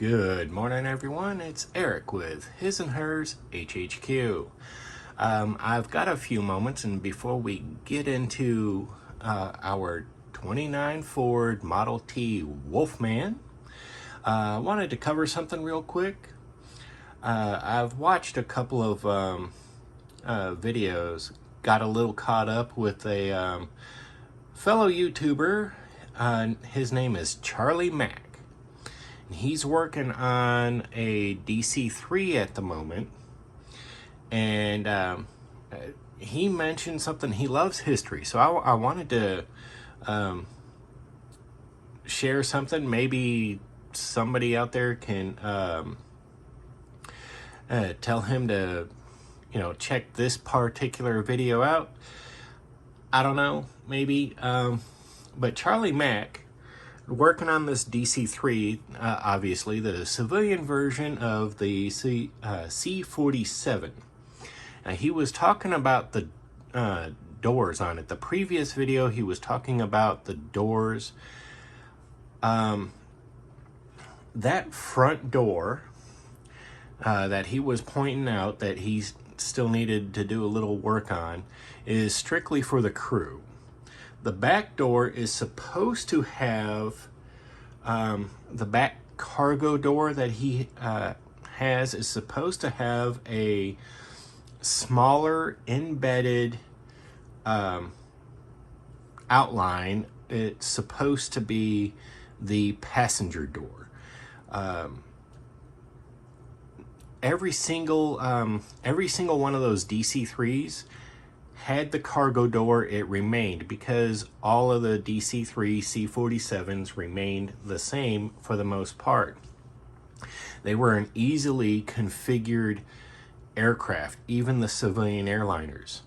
Good morning, everyone. It's Eric with His&Hers HHQ. I've got a few moments, and before we get into our 29 Ford Model T Wolfman, I wanted to cover something real quick. I've watched a couple of videos, got a little caught up with a fellow YouTuber. His name is Charlie Mack. He's working on a DC3 at the moment, and he mentioned something. He loves history, so I wanted to share something. Maybe somebody out there can tell him to, check this particular video out. I don't know, maybe. But Charlie Mack, working on this DC3, obviously the civilian version of the C47. He was talking about the doors on it. The previous video, he was talking about the doors. That front door that he was pointing out that he still needed to do a little work on is strictly for the crew. The back door is supposed to have, the back cargo door that he has is supposed to have a smaller embedded outline. It's supposed to be the passenger door. Every single one of those DC3s had the cargo door. It remained, because all of the DC3 C47s remained the same for the most part. They were an easily configured aircraft, even the civilian airliners.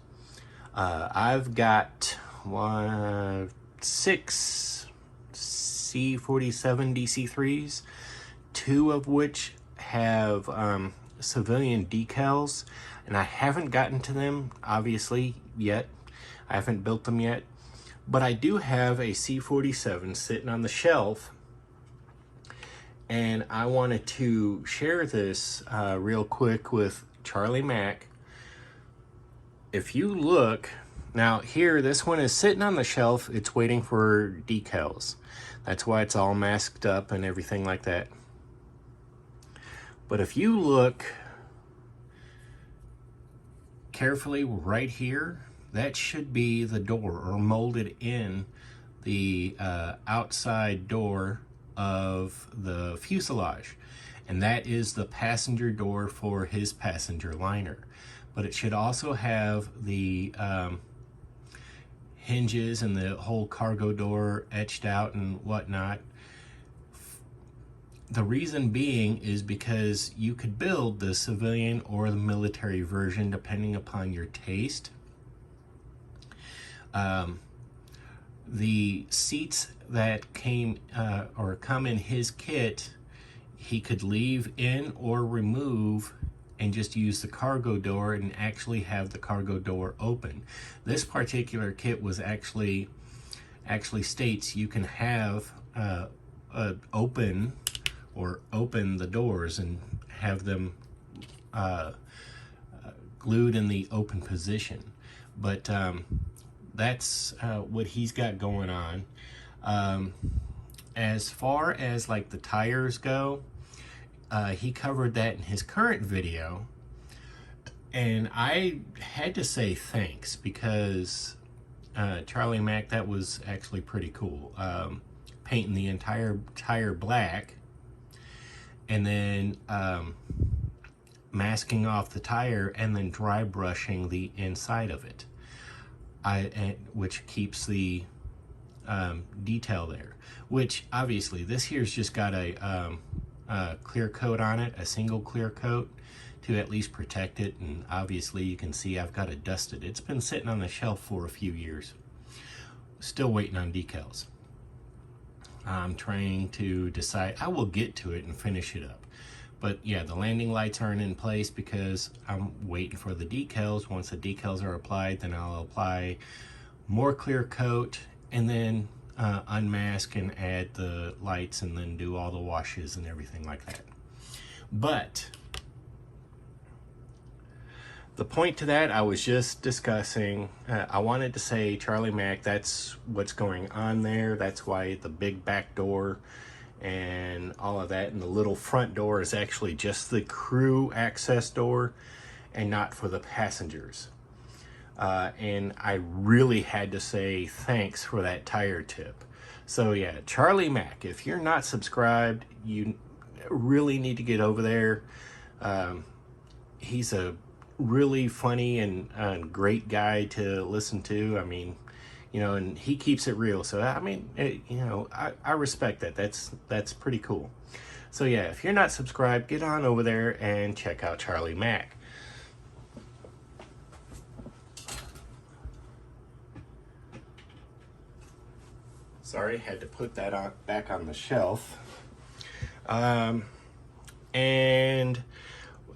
I've got 6 C47 DC3s, 2 of which have civilian decals, and I haven't gotten to them, obviously, yet. I haven't built them yet. But I do have a C47 sitting on the shelf, and I wanted to share this real quick with Charlie Mack. If you look, now here, this one is sitting on the shelf. It's waiting for decals. That's why it's all masked up and everything like that. But if you look carefully right here, that should be the door, or molded in the outside door of the fuselage, and that is the passenger door for his passenger liner. But it should also have the hinges and the whole cargo door etched out and whatnot. The reason being is because you could build the civilian or the military version depending upon your taste. The seats that came or come in his kit, he could leave in or remove and just use the cargo door and actually have the cargo door open. This particular kit was actually states you can have open the doors and have them glued in the open position. But that's what he's got going on. As far as like the tires go, he covered that in his current video, and I had to say thanks, because Charlie Mack, that was actually pretty cool. Painting the entire tire black, and then masking off the tire, and then dry brushing the inside of it, which keeps the detail there. Which obviously this here's just got a clear coat on it, a single clear coat, to at least protect it. And obviously you can see I've got it dusted. It's been sitting on the shelf for a few years. Still waiting on decals. I'm trying to decide. I will get to it and finish it up. But yeah, the landing lights aren't in place because I'm waiting for the decals. Once the decals are applied, then I'll apply more clear coat, and then unmask and add the lights, and then do all the washes and everything like that. But the point to that, I was just discussing, I wanted to say Charlie Mack, that's what's going on there. That's why the big back door and all of that, and the little front door is actually just the crew access door and not for the passengers. And I really had to say thanks for that tire tip. So yeah, Charlie Mack, if you're not subscribed, you really need to get over there. He's a really funny and great guy to listen to. I mean, you know, and he keeps it real. So I mean, you know, I respect that. That's pretty cool. So yeah, if you're not subscribed, get on over there and check out Charlie Mack. Sorry, had to put that on back on the shelf. And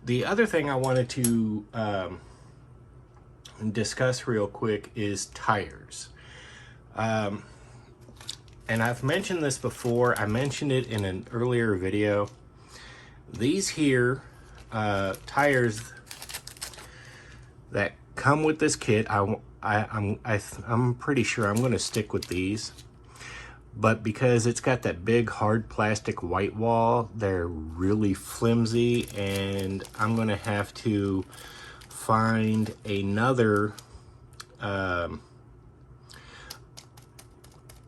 the other thing I wanted to discuss real quick is tires. And I've mentioned this before. I mentioned it in an earlier video. These here tires that come with this kit, I'm pretty sure I'm going to stick with these. But because it's got that big hard plastic white wall, they're really flimsy, and I'm gonna have to find another an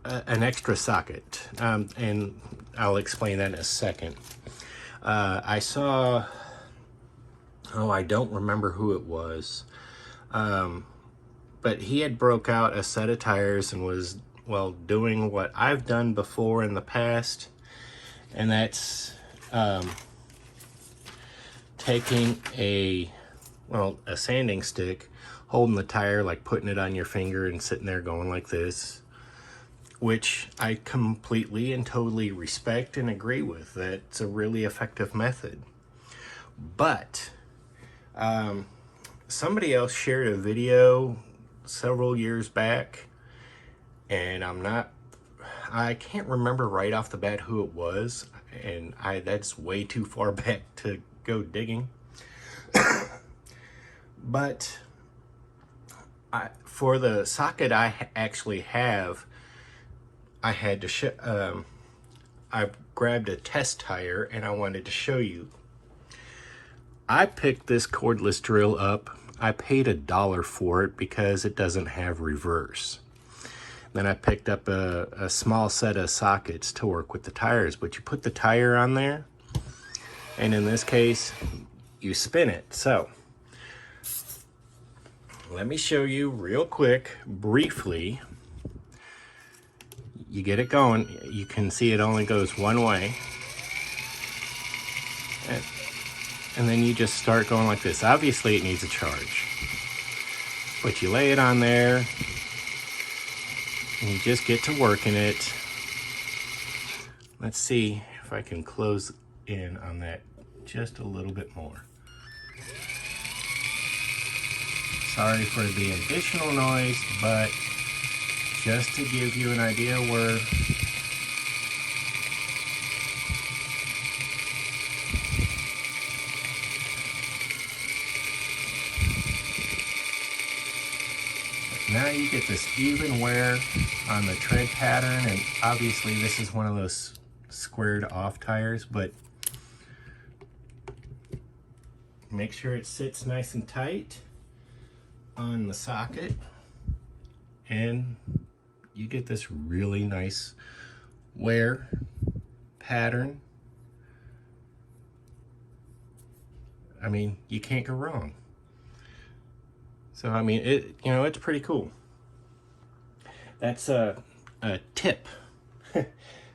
extra socket, and I'll explain that in a second. I saw, oh, I don't remember who it was, but he had broke out a set of tires and was, well, doing what I've done before in the past, and that's taking a sanding stick, holding the tire, like putting it on your finger and sitting there going like this, which I completely and totally respect and agree with. That's a really effective method. But somebody else shared a video several years back, and I can't remember right off the bat who it was, and that's way too far back to go digging. But for the socket I actually have, I had to I grabbed a test tire, and I wanted to show you. I picked this cordless drill up. I paid $1 for it because it doesn't have reverse. Then I picked up a small set of sockets to work with the tires, but you put the tire on there, and in this case, you spin it. So let me show you real quick, briefly. You get it going. You can see it only goes one way. And then you just start going like this. Obviously, it needs a charge. But you lay it on there, and you just get to work in it. Let's see if I can close in on that just a little bit more. Sorry for the additional noise, but just to give you an idea where now you get this even wear on the tread pattern, and obviously this is one of those squared off tires, but make sure it sits nice and tight on the socket, and you get this really nice wear pattern. I mean, you can't go wrong. So I mean, it's pretty cool. That's a tip,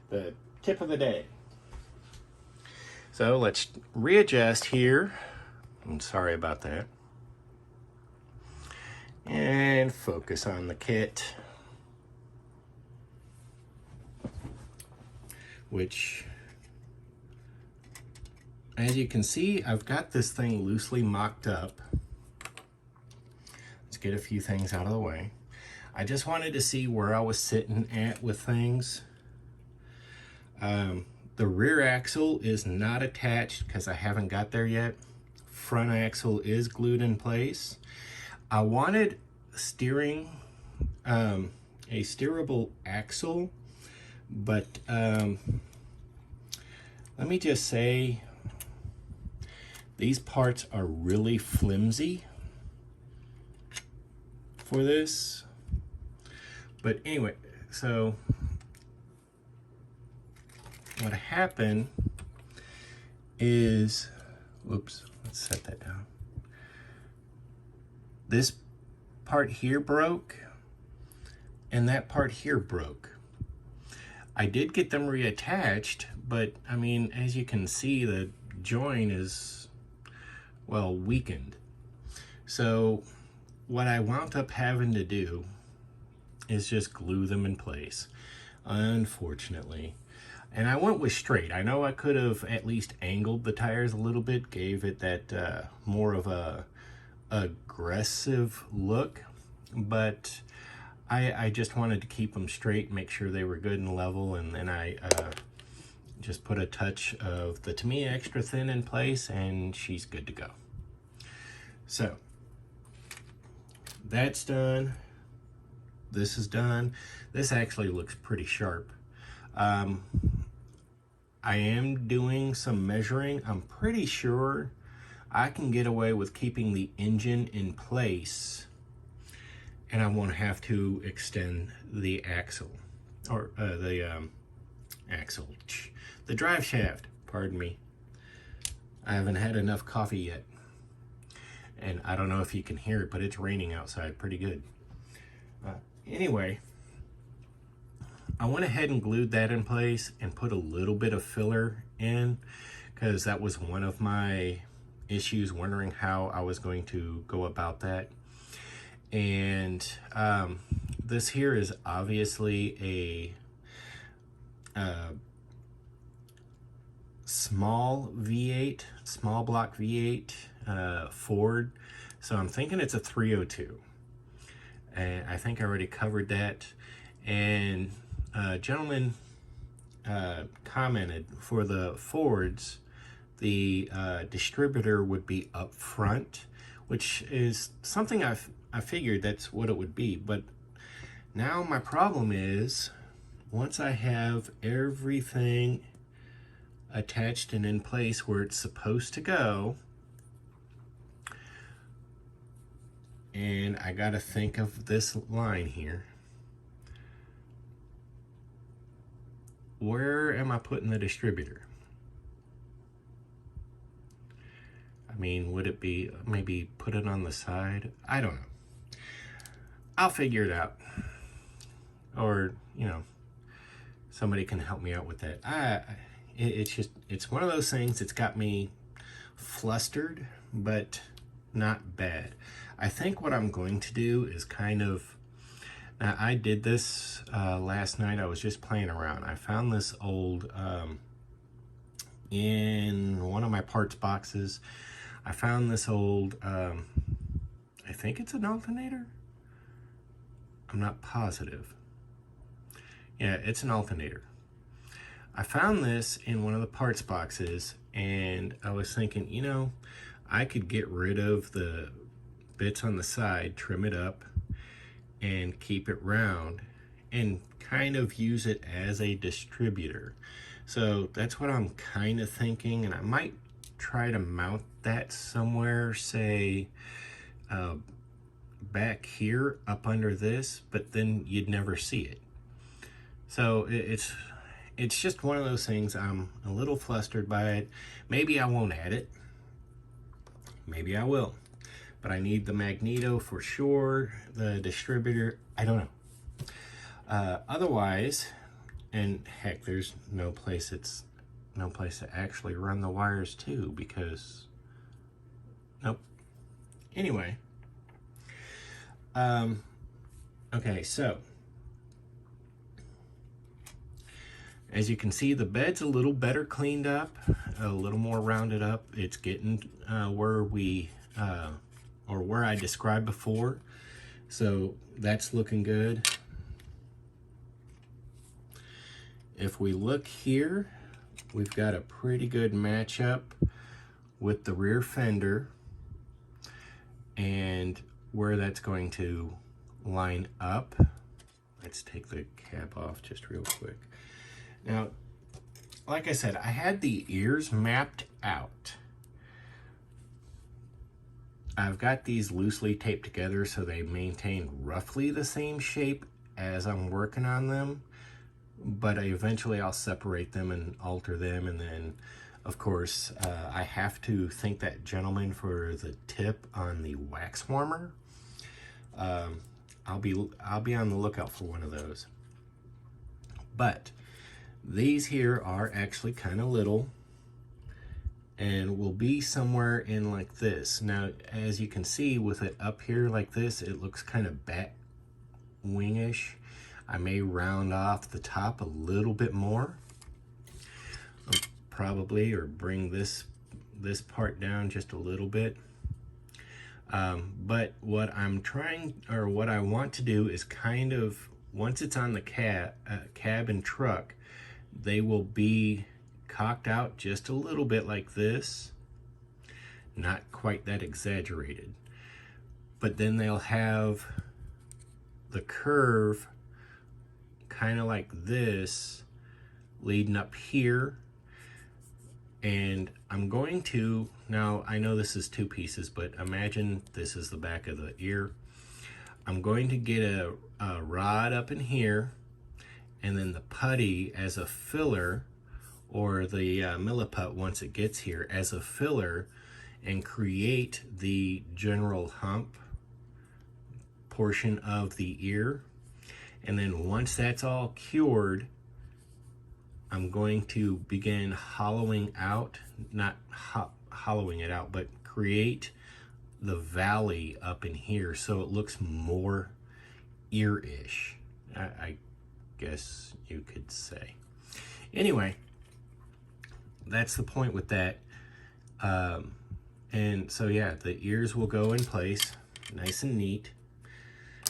the tip of the day. So let's readjust here. I'm sorry about that. And focus on the kit, which, as you can see, I've got this thing loosely mocked up. Let's get a few things out of the way. I just wanted to see where I was sitting at with things. The rear axle is not attached because I haven't got there yet. Front axle is glued in place. I wanted steering, a steerable axle, but let me just say, these parts are really flimsy for this. But anyway, so what happened is, whoops, let's set that down. This part here broke, and that part here broke. I did get them reattached, but I mean, as you can see, the joint is, well, weakened. So what I wound up having to do is just glue them in place, unfortunately. And I went with straight. I know I could have at least angled the tires a little bit, gave it that more of a aggressive look, but I just wanted to keep them straight, make sure they were good and level, and then I just put a touch of the Tamiya Extra Thin in place, and she's good to go. So that's done. This is done. This actually looks pretty sharp. I am doing some measuring. I'm pretty sure I can get away with keeping the engine in place, and I won't have to extend the axle, or the drive shaft, pardon me. I haven't had enough coffee yet, and I don't know if you can hear it, but it's raining outside pretty good. Anyway, I went ahead and glued that in place and put a little bit of filler in, because that was one of my issues, wondering how I was going to go about that. And this here is obviously a small V8, small block V8 Ford. So I'm thinking it's a 302. And I think I already covered that. And a gentleman commented, for the Fords, the distributor would be up front, which is something I figured that's what it would be. But now my problem is, once I have everything attached and in place where it's supposed to go, and I gotta think of this line here. Where am I putting the distributor? I mean, would it be maybe put it on the side? I don't know. I'll figure it out. Or, you know, somebody can help me out with that. It's one of those things that's got me flustered, but not bad. I think what I'm going to do is kind of, now I did this last night. I was just playing around. I found this old, in one of my parts boxes, I found this old, I think it's an alternator. I'm not positive. Yeah, it's an alternator. I found this in one of the parts boxes, and I was thinking, you know, I could get rid of the bits on the side, trim it up, and keep it round, and kind of use it as a distributor. So that's what I'm kind of thinking, and I might try to mount that somewhere, say back here up under this, but then you'd never see it. So it's just one of those things. I'm a little flustered by it. Maybe I won't add it. Maybe I will. But I need the magneto for sure. The distributor, I don't know. Otherwise, and heck, there's no place to actually run the wires to, because nope. Anyway, okay, so as you can see, the bed's a little better cleaned up, a little more rounded up. It's getting where we or where I described before, so that's looking good. If we look here, we've got a pretty good matchup with the rear fender and where that's going to line up. Let's take the cap off just real quick. Now, like I said, I had the ears mapped out. I've got these loosely taped together so they maintain roughly the same shape as I'm working on them, but eventually I'll separate them and alter them. And then of course I have to thank that gentleman for the tip on the wax warmer. I'll be on the lookout for one of those. But these here are actually kind of little and will be somewhere in like this. Now, as you can see with it up here like this, it looks kind of bat wingish. I may round off the top a little bit more, probably, or bring this part down just a little bit. But what I'm trying, or what I want to do is kind of, once it's on the cab and truck, they will be cocked out just a little bit like this, not quite that exaggerated, but then they'll have the curve kind of like this leading up here. And I'm going to, now I know this is two pieces, but imagine this is the back of the ear. I'm going to get a rod up in here, and then the putty as a filler, or the milliput once it gets here as a filler, and create the general hump portion of the ear. And then once that's all cured, I'm going to begin hollowing out, not hollowing it out, but create the valley up in here so it looks more ear-ish, I guess you could say. Anyway, that's the point with that. And so yeah, the ears will go in place nice and neat.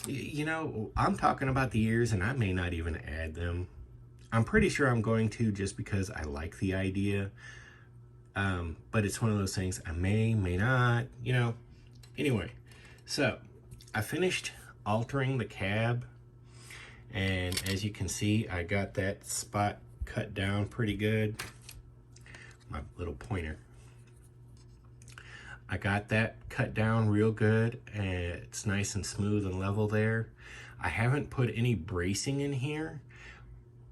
You know, I'm talking about the ears and I may not even add them. I'm pretty sure I'm going to, just because I like the idea. But it's one of those things I may not, you know. Anyway, so I finished altering the cab, and as you can see, I got that spot cut down pretty good. My little pointer. I got that cut down real good, and it's nice and smooth and level there. I haven't put any bracing in here,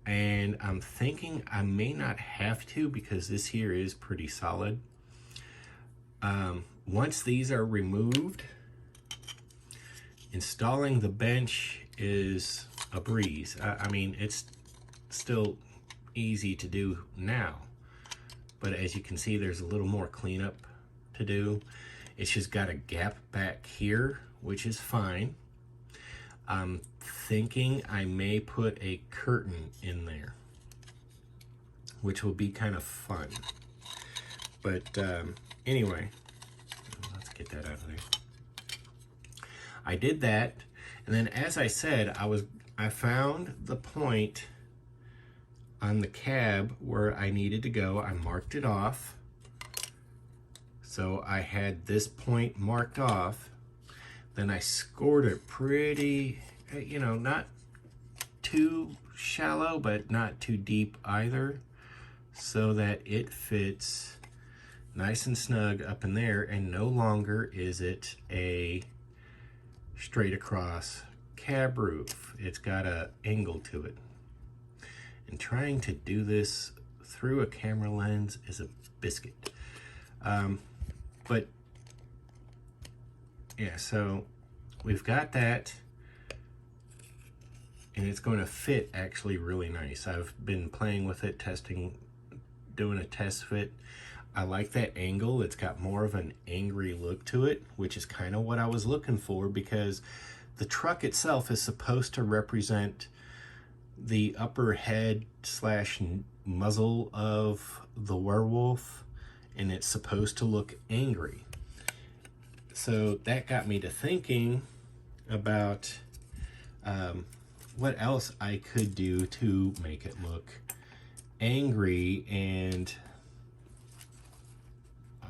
and I'm thinking I may not have to because this here is pretty solid. Once these are removed, installing the bench is a breeze. I mean, it's still easy to do now, but as you can see, there's a little more cleanup to do. It's just got a gap back here, which is fine. I'm thinking I may put a curtain in there, which will be kind of fun. But anyway, let's get that out of there. I did that, and then as I said, I found the point on the cab where I needed to go. I marked it off. So I had this point marked off. Then I scored it pretty, you know, not too shallow, but not too deep either, so that it fits nice and snug up in there, and no longer is it a straight across cab roof. It's got an angle to it. And trying to do this through a camera lens is a biscuit. But yeah, so we've got that, and it's going to fit actually really nice. I've been playing with it, doing a test fit. I like that angle. It's got more of an angry look to it, which is kind of what I was looking for, because the truck itself is supposed to represent the upper head slash muzzle of the werewolf, and it's supposed to look angry. So that got me to thinking about what else I could do to make it look angry, and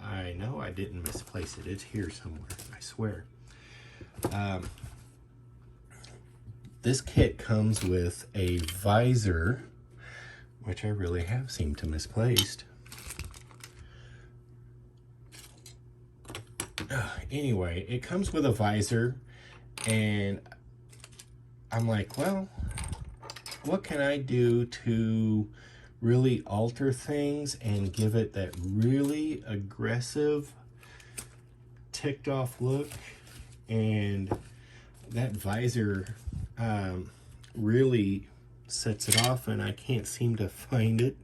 I know I didn't misplace it. It's here somewhere, I swear. This kit comes with a visor, which I really have seemed to misplaced. Anyway, it comes with a visor, and I'm like, well, what can I do to really alter things and give it that really aggressive, ticked off look? And that visor really sets it off, and I can't seem to find it.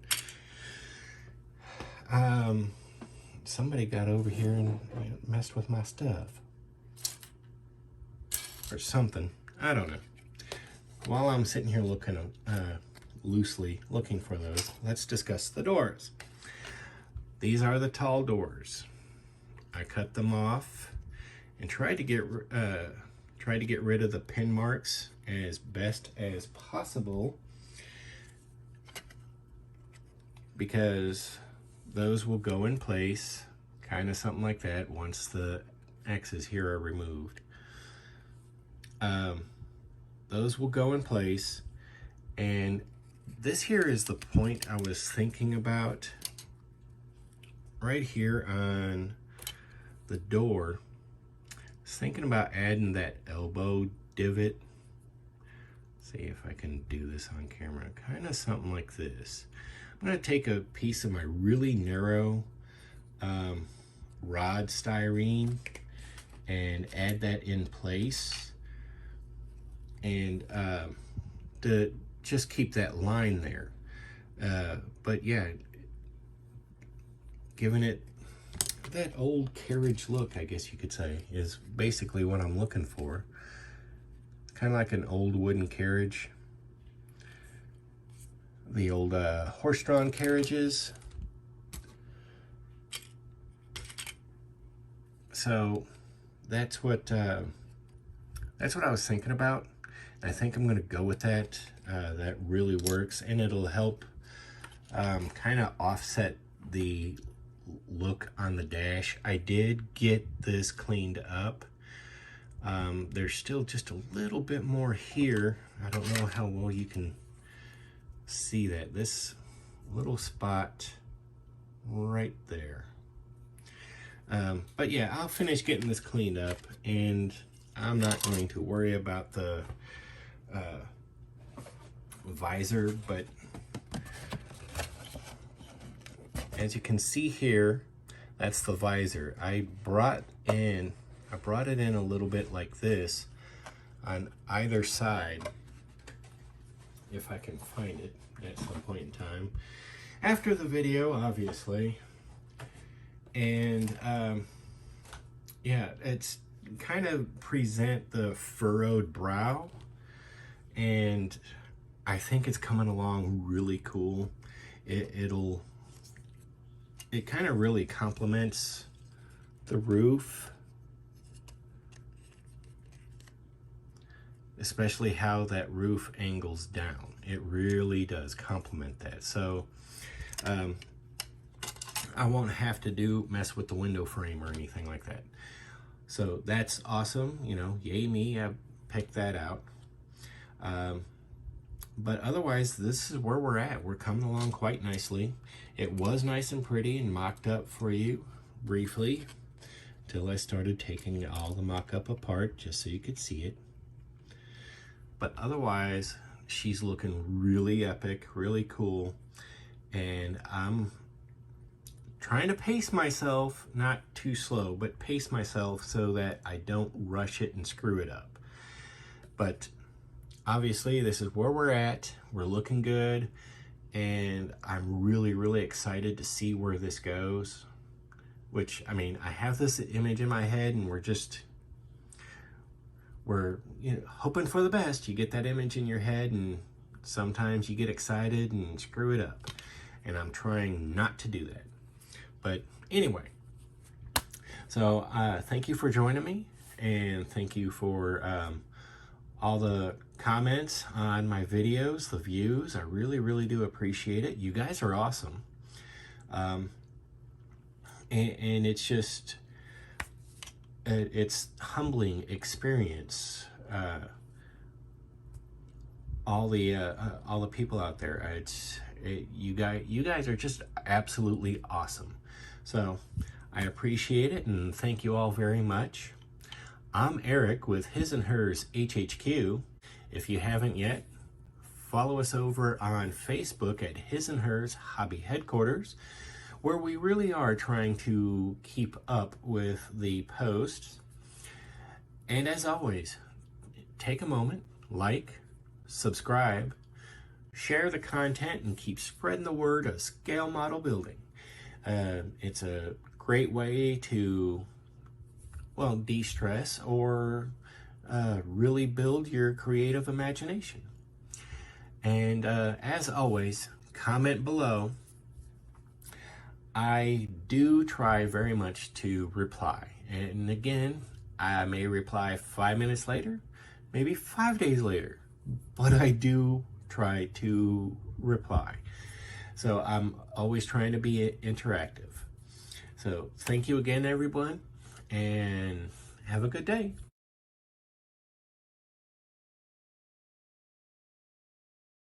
Somebody got over here and messed with my stuff or something. I don't know. While I'm sitting here looking loosely looking for those, let's discuss the doors. These are the tall doors. I cut them off and tried to get rid of the pin marks as best as possible, because those will go in place, kind of something like that, once the X's here are removed. Those will go in place, and this here is the point I was thinking about. Right here on the door, I was thinking about adding that elbow divot. See if I can do this on camera. Kind of something like this. I'm going to take a piece of my really narrow rod styrene and add that in place, and to just keep that line there. But yeah, giving it that old carriage look, I guess you could say, is basically what I'm looking for. Kind of like an old wooden carriage. The old horse-drawn carriages. So that's what I was thinking about. I think I'm going to go with that. That really works, and it'll help kind of offset the look on the dash. I did get this cleaned up. There's still just a little bit more here. I don't know how well you can see that. This little spot right there. But yeah, I'll finish getting this cleaned up, and I'm not going to worry about the visor, but as you can see here, that's the visor. I brought it in a little bit like this on either side, if I can find it at some point in time after the video, obviously. And yeah, it's kind of present the furrowed brow, and I think it's coming along really cool. It kind of really complements the roof, especially how that roof angles down. It really does complement that. So I won't have to mess with the window frame or anything like that. So that's awesome. You know, yay me, I picked that out. But otherwise, this is where we're at. We're coming along quite nicely. It was nice and pretty and mocked up for you briefly, till I started taking all the mock-up apart just so you could see it. But otherwise, she's looking really epic, really cool, and I'm trying to pace myself, not too slow, but pace myself so that I don't rush it and screw it up. But obviously, this is where we're at. We're looking good, and I'm really, really excited to see where this goes. Which, I mean, I have this image in my head, and we're hoping for the best. You get that image in your head, and sometimes you get excited and screw it up. And I'm trying not to do that. But anyway, so thank you for joining me, and thank you for all the comments on my videos, the views. I really do appreciate it. You guys are awesome. And it's just, it's humbling experience. All the people out there. You guys are just absolutely awesome. So I appreciate it and thank you all very much. I'm Eric with His&Hers HHQ. If you haven't yet, follow us over on Facebook at His&Hers Hobby Headquarters, where we really are trying to keep up with the posts. And as always, take a moment, like, subscribe, share the content, and keep spreading the word of scale model building. It's a great way to, well, de-stress or really build your creative imagination. And as always, comment below. I do try very much to reply. And again, I may reply 5 minutes later, maybe 5 days later, but I do try to reply. So I'm always trying to be interactive. So thank you again, everyone, and have a good day.